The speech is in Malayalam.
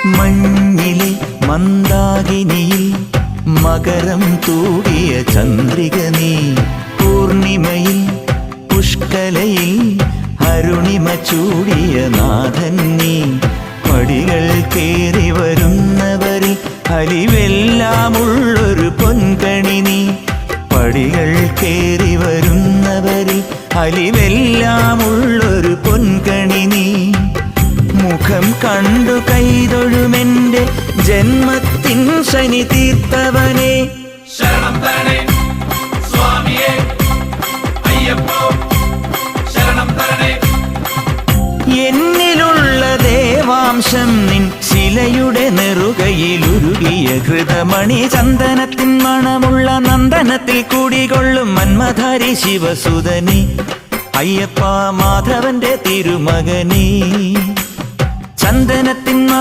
മഞ്ഞിലെ മന്ദാകിനിയിൽ മകരം തൂടിയ ചന്ദ്രിക നീ, പൂർണിമയിൽ പുഷ്കലയിൽ അരുണിമ ചൂടിയ നാഥൻ നീ. പടികൾ കേറി വരുന്നവരിൽ അലിവെല്ലാമുള്ളൊരു പൊൻകണി നീ. പടികൾ കേറി വരുന്നവരിൽ അലിവെല്ലാമുള്ളൊരു പൊൻകണി നീ. മുഖം കണ്ടു കൈതൊഴുമെന്റെ ജന്മത്തിൻ ശനി തീർത്തവനെ. ശരണം തരണേ സ്വാമിയേ അയ്യപ്പോ, ശരണം തരണേ. എന്നിലുള്ള ദേവാംശം നിൻ ശിലയുടെ നെറുകയിലുരുകിയ ഹൃതമണി. ചന്ദനത്തിൻ മണമുള്ള നന്ദനത്തിൽ കൂടികൊള്ളും മന്മധാരി ശിവസുതനി. അയ്യപ്പ മാധവന്റെ തിരുമകനീ. ചന്ദനത്തിൻ മണം